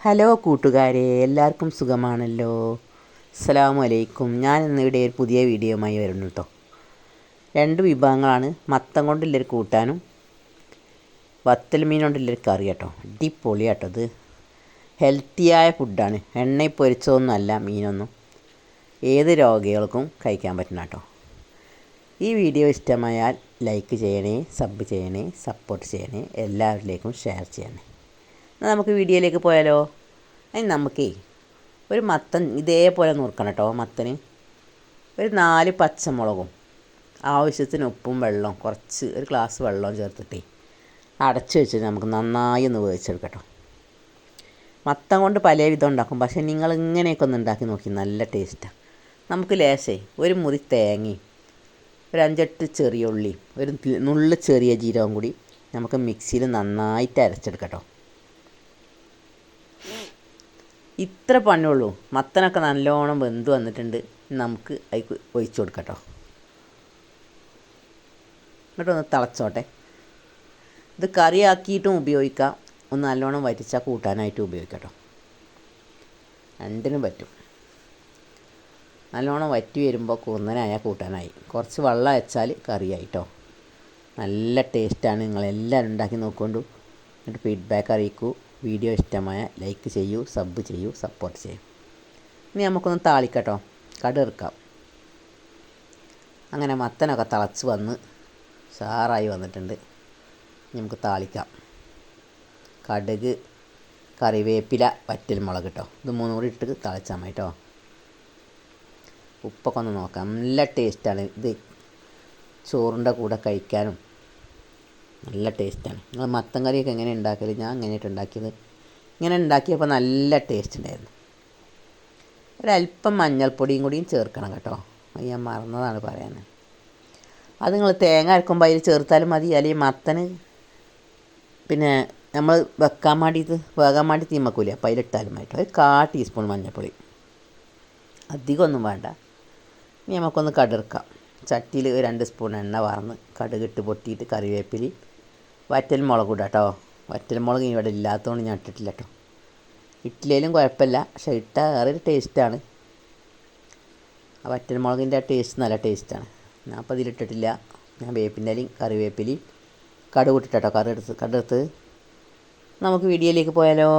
Hello കൂട്ടുകാരെ, എല്ലാവർക്കും സുഖമാണല്ലോ. അസ്സലാമു അലൈക്കും. ഞാൻ ഇന്നിവിടെ ഒരു പുതിയ വീഡിയോയുമായി വരുന്നു കേട്ടോ. രണ്ട് വിഭവങ്ങളാണ്. മത്തൻ കൊണ്ടുള്ളൊരു കൂട്ടാനും വത്തൽ മീൻ കൊണ്ടുള്ളൊരു കറി കേട്ടോ. അടിപൊളി കേട്ടോ. ഇത് ഹെൽത്തിയായ ഫുഡാണ്. എണ്ണയിൽ പൊരിച്ചതൊന്നുമല്ല മീനൊന്നും. ഏത് രോഗികൾക്കും കഴിക്കാൻ പറ്റുന്ന കേട്ടോ. ഈ വീഡിയോ ഇഷ്ടമായാൽ ലൈക്ക് ചെയ്യണേ, സബ് ചെയ്യണേ, സപ്പോർട്ട് ചെയ്യണേ, എല്ലാവരിലേക്കും ഷെയർ ചെയ്യണേ. എന്നാൽ നമുക്ക് വീഡിയോയിലേക്ക് പോയാലോ. അതിന് നമുക്കേ ഒരു മത്തൻ ഇതേപോലെ നുറുക്കണം കേട്ടോ. മത്തന് ഒരു 4 പച്ചമുളകും ആവശ്യത്തിന് ഉപ്പും വെള്ളവും കുറച്ച് ഒരു ഗ്ലാസ് വെള്ളവും ചേർത്തിട്ടേ അടച്ച് വെച്ചിട്ട് നമുക്ക് നന്നായി ഒന്ന് വേവിച്ചെടുക്കാം കേട്ടോ. മത്തൻ കൊണ്ട് പല വിധം ഉണ്ടാക്കും, പക്ഷേ നിങ്ങൾ ഇങ്ങനെയൊക്കെ ഒന്ന് ഉണ്ടാക്കി നോക്കി, നല്ല ടേസ്റ്റാണ്. നമുക്ക് ലേശേ ഒരു മുറി തേങ്ങയും ഒരു 5-8 ചെറിയ ഉള്ളിയും ഒരു നുള്ള് ചെറിയ ജീരകം കൂടി നമുക്ക് മിക്സിയിൽ നന്നായിട്ട് അരച്ചെടുക്കാം കേട്ടോ. ഇത്ര പണിയുള്ളൂ. മത്തനൊക്കെ നല്ലോണം വെന്ത് വന്നിട്ടുണ്ട്. നമുക്ക് അതിൽ ഒഴിച്ചു കൊടുക്കാം കേട്ടോ. എന്നിട്ടൊന്ന് തിളച്ചോട്ടെ. ഇത് കറിയാക്കിയിട്ടും ഉപയോഗിക്കാം, ഒന്ന് നല്ലോണം വറ്റിച്ചാൽ കൂട്ടാനായിട്ടും ഉപയോഗിക്കാം കേട്ടോ. രണ്ടിനും പറ്റും. നല്ലോണം വറ്റി വരുമ്പോൾ കുറുന്നനായാൽ കൂട്ടാനായി. കുറച്ച് വെള്ളം അയച്ചാൽ കറിയായി കേട്ടോ. നല്ല ടേസ്റ്റാണ്. നിങ്ങളെല്ലാവരും ഉണ്ടാക്കി നോക്കൊണ്ടു. എന്നിട്ട് ഫീഡ്ബാക്ക് അറിയിക്കൂ. വീഡിയോ ഇഷ്ടമായ ലൈക്ക് ചെയ്യൂ, സബ് ചെയ്യൂ, സപ്പോർട്ട് ചെയ്യൂ. ഇനി നമുക്കൊന്ന് താളിക്കട്ടോ. കടുക്. അങ്ങനെ മത്തനൊക്കെ തിളച്ച് വന്ന് സാറായി വന്നിട്ടുണ്ട്. നമുക്ക് താളിക്കാം. കടുക്, കറിവേപ്പില, വറ്റൽമുളക് കേട്ടോ. ഇത് 3 കൂടി ഇട്ട് തിളച്ചാൽ മതി കേട്ടോ. ഉപ്പൊക്കെ ഒന്ന് നോക്കാം. നല്ല ടേസ്റ്റാണ് ഇത്. ചോറിൻ്റെ കൂടെ കഴിക്കാനും നല്ല ടേസ്റ്റാണ്. നിങ്ങൾ മത്തൻ കറിയൊക്കെ എങ്ങനെ ഉണ്ടാക്കല്? ഞാൻ എങ്ങനെയായിട്ട് ഉണ്ടാക്കിയത്. ഇങ്ങനെ ഉണ്ടാക്കിയപ്പോൾ നല്ല ടേസ്റ്റ് ഉണ്ടായിരുന്നു. ഒരല്പം മഞ്ഞൾപ്പൊടിയും കൂടിയും ചേർക്കണം കേട്ടോ. അത് ഞാൻ മറന്നതാണ് പറയാൻ. അത് നിങ്ങൾ തേങ്ങ അരക്കുമ്പോൾ അതിൽ ചേർത്താലും മതി. അല്ലെങ്കിൽ മത്തന് പിന്നെ നമ്മൾ വേകാൻ വേണ്ടി തീമക്കൂലേ, അപ്പോൾ അതിലിട്ടാലും മതി കേട്ടോ. ഒരു 1/4 ടീസ്പൂൺ മഞ്ഞൾപ്പൊടി, അധികമൊന്നും വേണ്ട. ഇനി നമുക്കൊന്ന് കടുക്. ചട്ടിയിൽ 2 സ്പൂൺ എണ്ണ വാർന്ന് കടുകിട്ട് പൊട്ടിയിട്ട് കറിവേപ്പിലി വറ്റൽമുളക് ഇടാം കേട്ടോ. വറ്റൽമുളക് ഇവിടെ ഇല്ലാത്തതുകൊണ്ട് ഞാൻ ഇട്ടിട്ടില്ല കേട്ടോ. ഇട്ടില്ലേലും കുഴപ്പമില്ല, പക്ഷേ ഇട്ടാൽ വേറൊരു ടേസ്റ്റാണ്. ആ വറ്റൽമുളകിൻ്റെ ആ ടേസ്റ്റ് നല്ല ടേസ്റ്റാണ്. ഞാൻ അപ്പോൾ ഇതിലിട്ടിട്ടില്ല. ഞാൻ വേപ്പിൻ്റെ ഇലയും കറിവേപ്പിലയും കടുക് ഇട്ടിട്ട് കേട്ടോ. കടുകെടുത്ത് നമുക്ക് വീഡിയോയിലേക്ക് പോയാലോ.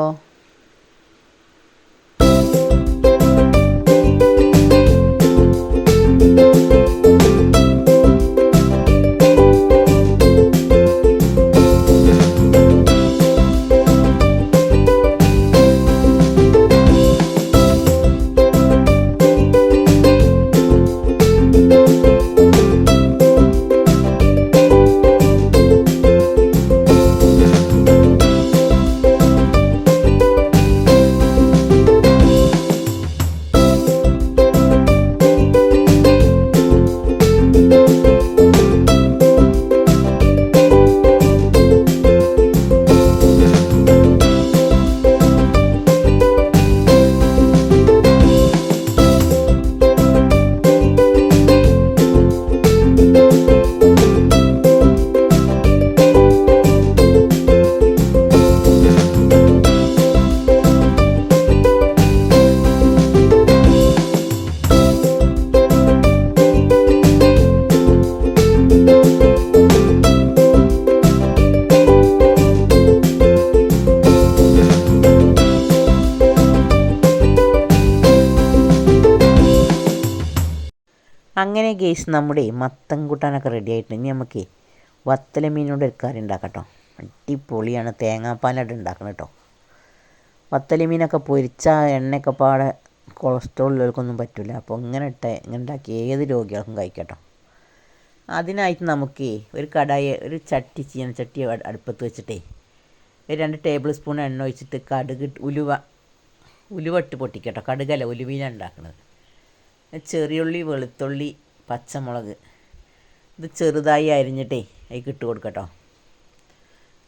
അങ്ങനെ ഗെയ്സ്, നമ്മുടെ മത്തൻ കൂട്ടാനൊക്കെ റെഡി ആയിട്ട് ഇനി നമുക്ക് വത്തല മീനോട് ഒരു കറി ഉണ്ടാക്കാം കേട്ടോ. അടിപൊളിയാണ്. തേങ്ങാപ്പാലായിട്ട് ഉണ്ടാക്കണം കേട്ടോ. വത്തല മീനൊക്കെ പൊരിച്ച എണ്ണയൊക്കെ പാടെ കൊളസ്ട്രോൾ ഉള്ളവർക്കൊന്നും പറ്റില്ല. അപ്പോൾ ഇങ്ങനെ ഉണ്ടാക്കി ഏത് രോഗികൾക്കും കഴിക്കാം കേട്ടോ. അതിനായിട്ട് നമുക്ക് ഒരു കടായി, ഒരു ചീനച്ചട്ടി അടുപ്പത്ത് വെച്ചിട്ടേ ഒരു 2 ടേബിൾ സ്പൂൺ എണ്ണ ഒഴിച്ചിട്ട് കടുക് ഉലുവ ഇട്ട് പൊട്ടിക്കട്ടോ. കടുകല്ല, ഉലുവയിലാണ് ഉണ്ടാക്കുന്നത്. ചെറിയുള്ളി, വെളുത്തുള്ളി, പച്ചമുളക് ഇത് ചെറുതായി അരിഞ്ഞിട്ടേ അതിൽ ഇട്ട് കൊടുക്കട്ടോ.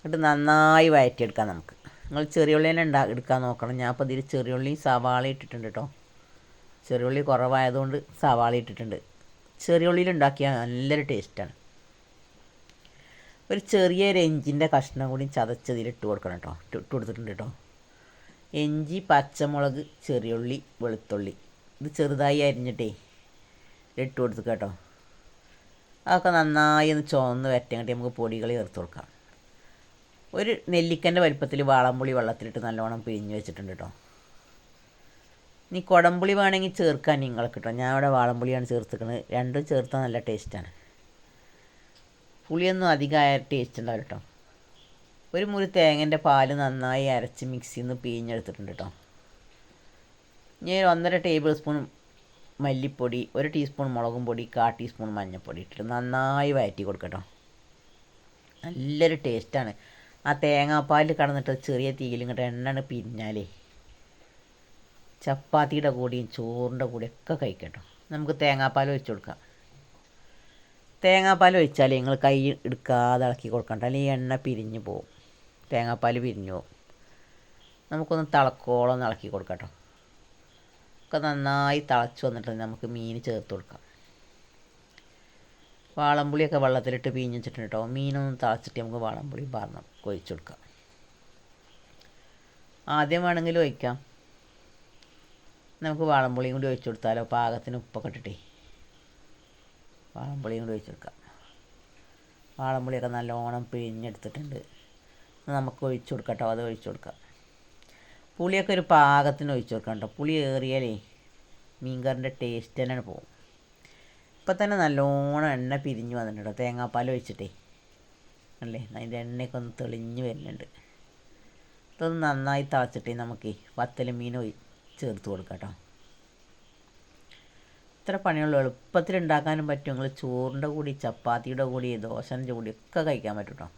എന്നിട്ട് നന്നായി വഴറ്റിയെടുക്കാം നമുക്ക്. നിങ്ങൾ ചെറിയുള്ളി തന്നെ എടുക്കാൻ നോക്കണം. ഞാൻ അപ്പോൾ ഇതിൽ ചെറിയുള്ളി സവാള ഇട്ടിട്ടുണ്ട് കേട്ടോ. ചെറിയുള്ളി കുറവായതുകൊണ്ട് സവാള ഇട്ടിട്ടുണ്ട്. ചെറിയുള്ളിയിൽ ഉണ്ടാക്കിയാൽ നല്ലൊരു ടേസ്റ്റാണ്. ഒരു ചെറിയൊരു ഇഞ്ചിൻ്റെ കഷ്ണം കൂടി ചതച്ചതിൽ ഇട്ട് കൊടുക്കണം കേട്ടോ. ഇട്ട് കൊടുത്തിട്ടുണ്ട് കേട്ടോ. ഇഞ്ചി, പച്ചമുളക്, ചെറിയുള്ളി, വെളുത്തുള്ളി ഇത് ചെറുതായി അരിഞ്ഞിട്ടേ ഇട്ട് കൊടുത്തു കേട്ടോ. അതൊക്കെ നന്നായി ഒന്ന് ചുവന്ന് വരട്ടങ്ങട്ട് നമുക്ക് പൊടികൾ ചേർത്ത് കൊടുക്കാം. ഒരു നെല്ലിക്കൻ്റെ വലിപ്പത്തിൽ വാളംപുളി വെള്ളത്തിലിട്ട് നല്ലോണം പിഴിഞ്ഞ് വെച്ചിട്ടുണ്ട് കേട്ടോ. ഇനി കുടംപുളി വേണമെങ്കിൽ ചേർക്കാൻ നിങ്ങൾക്ക് കേട്ടോ. ഞാൻ ഇവിടെ വാളംപുളിയാണ് ചേർത്തിക്കുന്നത്. രണ്ടും ചേർത്താൽ നല്ല ടേസ്റ്റാണ്. പുളിയൊന്നും അധികമായ ടേസ്റ്റ് ഉണ്ടാവില്ല കേട്ടോ. ഒരു മുറി തേങ്ങൻ്റെ പാല് നന്നായി അരച്ച് മിക്സിയിൽ നിന്ന് പിഴിഞ്ഞെടുത്തിട്ടുണ്ട് കേട്ടോ. ഇനി 1.5 ടേബിൾ സ്പൂൺ മല്ലിപ്പൊടി, 1 ടീസ്പൂൺ മുളകും പൊടി, 1/4 ടീസ്പൂൺ മഞ്ഞൾപ്പൊടി ഇട്ടിട്ട് നന്നായി വഴറ്റി കൊടുക്കട്ടോ. നല്ലൊരു ടേസ്റ്റാണ്. ആ തേങ്ങാപ്പാലിൽ കടന്നിട്ട് ചെറിയ തീയിൽ ഇങ്ങോട്ട് എണ്ണ പിരിഞ്ഞാലേ ചപ്പാത്തിയുടെ കൂടെയും ചോറിൻ്റെ കൂടെയൊക്കെ കഴിക്കട്ടോ. നമുക്ക് തേങ്ങാപ്പാൽ ഒഴിച്ച് കൊടുക്കാം. തേങ്ങാപ്പാൽ ഒഴിച്ചാൽ നിങ്ങൾ കൈ എടുക്കാതെ ഇളക്കി കൊടുക്കണ്ട, അല്ലെങ്കിൽ എണ്ണ പിരിഞ്ഞ് പോവും, തേങ്ങാപ്പാൽ പിരിഞ്ഞു പോവും. നമുക്കൊന്ന് തിളക്കോളം ഇളക്കി കൊടുക്കട്ടോ. ഒക്കെ നന്നായി തിളച്ച് വന്നിട്ട് നമുക്ക് മീൻ ചേർത്ത് കൊടുക്കാം. വാളംപുളിയൊക്കെ വെള്ളത്തിലിട്ട് പിഴിഞ്ഞ് വെച്ചിട്ടുണ്ട് കേട്ടോ. മീനൊന്ന് തിളച്ചിട്ട് നമുക്ക് വാളംപുളി പാർന്ന് ഒഴിച്ച് കൊടുക്കാം. ആദ്യം വേണമെങ്കിൽ ഒഴിക്കാം. നമുക്ക് വാളംപുളിയും കൂടി ഒഴിച്ച് കൊടുത്താലോ, പാകത്തിന് ഉപ്പൊക്കെ ഇട്ടിട്ടേ വാളംപുളിയും കൂടി ഒഴിച്ച് കൊടുക്കാം. വാളംപുളിയൊക്കെ നല്ലോണം പിഴിഞ്ഞെടുത്തിട്ടുണ്ട്. നമുക്ക് ഒഴിച്ച് കൊടുക്കാം കേട്ടോ. അത് ഒഴിച്ച് കൊടുക്കാം. പുളിയൊക്കെ ഒരു പാകത്തിന് ഒഴിച്ച് കൊടുക്കാം കേട്ടോ. പുളി ഏറിയാലേ മീൻകറിൻ്റെ ടേസ്റ്റ് തന്നെയാണ് പോകും. ഇപ്പം തന്നെ നല്ലോണം എണ്ണ പിരിഞ്ഞ് വന്നിട്ടുണ്ട് തേങ്ങാപ്പാൽ ഒഴിച്ചിട്ടേ അല്ലേ. അതിൻ്റെ എണ്ണയൊക്കെ ഒന്ന് തെളിഞ്ഞ് വരുന്നുണ്ട്. ഇതൊന്ന് നന്നായി തിളച്ചിട്ടേ നമുക്ക് വത്തൽ മീൻ ചേർത്ത് കൊടുക്കാം കേട്ടോ. ഇത്ര പണിയുള്ളൂ. എളുപ്പത്തിൽ ഉണ്ടാക്കാനും പറ്റും. നിങ്ങൾ ചോറിൻ്റെ കൂടി, ചപ്പാത്തിയുടെ കൂടി, ദോശൻ്റെ കൂടി ഒക്കെ കഴിക്കാൻ പറ്റും കേട്ടോ.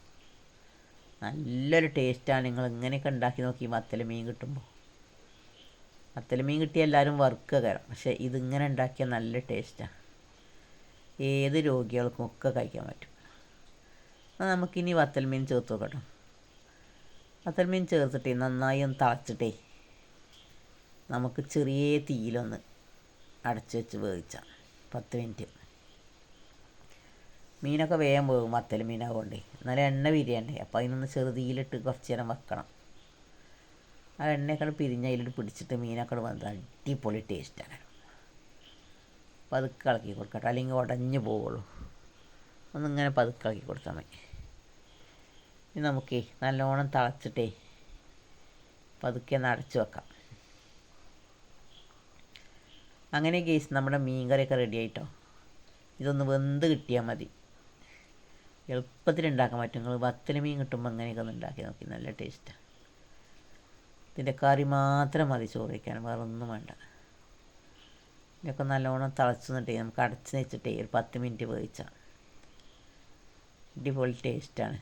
നല്ലൊരു ടേസ്റ്റാണ്. നിങ്ങൾ ഇങ്ങനെയൊക്കെ ഉണ്ടാക്കി നോക്കി വത്തൽ മീൻ കിട്ടുമ്പോൾ. വത്തൽ മീൻ കിട്ടിയാൽ എല്ലാവരും വറുക്കുക കയറാം. പക്ഷേ ഇതിങ്ങനെ ഉണ്ടാക്കിയാൽ നല്ല ടേസ്റ്റാണ്. ഏത് രോഗികൾക്കും ഒക്കെ കഴിക്കാൻ പറ്റും. എന്നാൽ നമുക്കിനി വത്തൽ മീൻ ചേർത്ത് നോക്കാം. വത്തൽ മീൻ ചേർത്തിട്ടേ നന്നായി ഒന്ന് തിളച്ചിട്ടേ നമുക്ക് ചെറിയ തീയിലൊന്ന് അടച്ച് വെച്ച് വേവിച്ചാൽ 10 മിനിറ്റ്. മീനൊക്കെ വേഗം വേവും വത്തൽ മീനാകൊണ്ടേ. എന്നാലും എണ്ണ പിരിയണ്ടേ. അപ്പോൾ അതിനൊന്ന് ചെറുതീയിലിട്ട് കുറച്ച് നേരം വെക്കണം. ആ എണ്ണയൊക്കെ പിരിഞ്ഞ് അതിലിട്ട് പിടിച്ചിട്ട് മീനൊക്കെ വന്നത് അടിപൊളി ടേസ്റ്റാണ്. പതുക്കെ ഇളക്കി കൊടുക്കട്ടെ, അല്ലെങ്കിൽ ഉടഞ്ഞു പോവുള്ളൂ. ഒന്നിങ്ങനെ പതുക്കെ ഇളക്കി കൊടുത്താൽ മതി. ഇനി നമുക്കേ നല്ലോണം തിളച്ചിട്ടേ പതുക്കെ ഒന്ന് അടച്ച് വെക്കാം. അങ്ങനെ ഗെയ്സ് നമ്മുടെ മീൻ കറിയൊക്കെ റെഡി ആയിട്ടോ. ഇതൊന്ന് വെന്ത് കിട്ടിയാൽ മതി. എളുപ്പത്തിൽ ഉണ്ടാക്കാൻ പറ്റും. നിങ്ങൾ വത്തൽ മീൻ കിട്ടുമ്പോൾ അങ്ങനെയൊക്കെ ഒന്ന് ഉണ്ടാക്കി നോക്കി. നല്ല ടേസ്റ്റാണ്. ഇതിൻ്റെ കറി മാത്രം മതി ചോറ് വയ്ക്കാൻ, വേറെ ഒന്നും വേണ്ട. ഇതൊക്കെ നല്ലോണം തിളച്ച് നിന്നിട്ടേ നമുക്ക് അടച്ച് വെച്ചിട്ടേ ഒരു 10 മിനിറ്റ് വേവിച്ചാൽ അടിപൊളി ടേസ്റ്റാണ്.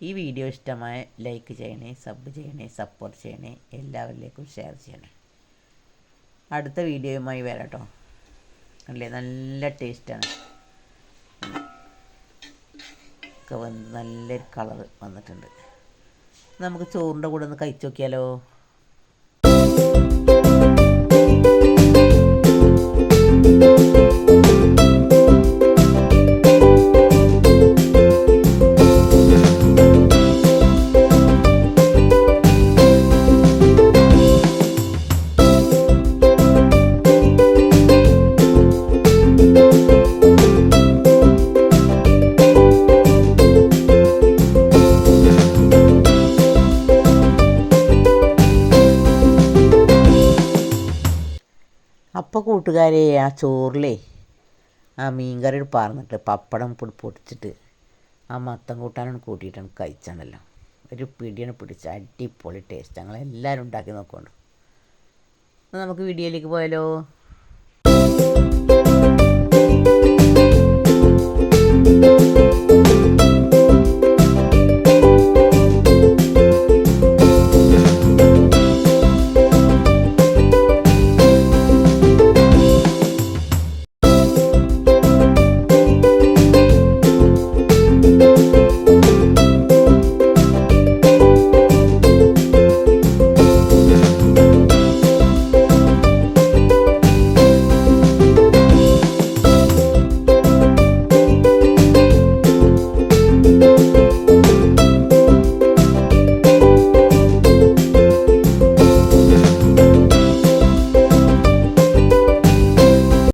ഈ വീഡിയോ ഇഷ്ടമായ ലൈക്ക് ചെയ്യണേ, സബ് ചെയ്യണേ, സപ്പോർട്ട് ചെയ്യണേ, എല്ലാവരിലേക്കും ഷെയർ ചെയ്യണേ. അടുത്ത വീഡിയോയുമായി വരാം കേട്ടോ. അല്ലേ നല്ല ടേസ്റ്റാണ്. ഒക്കെ വന്ന് നല്ലൊരു കളർ വന്നിട്ടുണ്ട്. നമുക്ക് ചോറിൻ്റെ കൂടെ ഒന്ന് കഴിച്ച് നോക്കിയാലോ. അപ്പോൾ കൂട്ടുകാരെ, ആ ചോറിലേ ആ മീൻ കറി പാർന്നിട്ട് പപ്പടം പൊടിച്ചിട്ട് ആ മത്തം കൂട്ടാനാണ് കൂട്ടിയിട്ടാണ് കഴിച്ചാണല്ലോ. ഒരു പിടിയാണ് പിടിച്ച അടിപൊളി ടേസ്റ്റ്. ഞങ്ങളെല്ലാവരും ഉണ്ടാക്കി നോക്കുന്നുണ്ട്. എന്നാൽ നമുക്ക് വീഡിയോയിലേക്ക് പോയാലോ.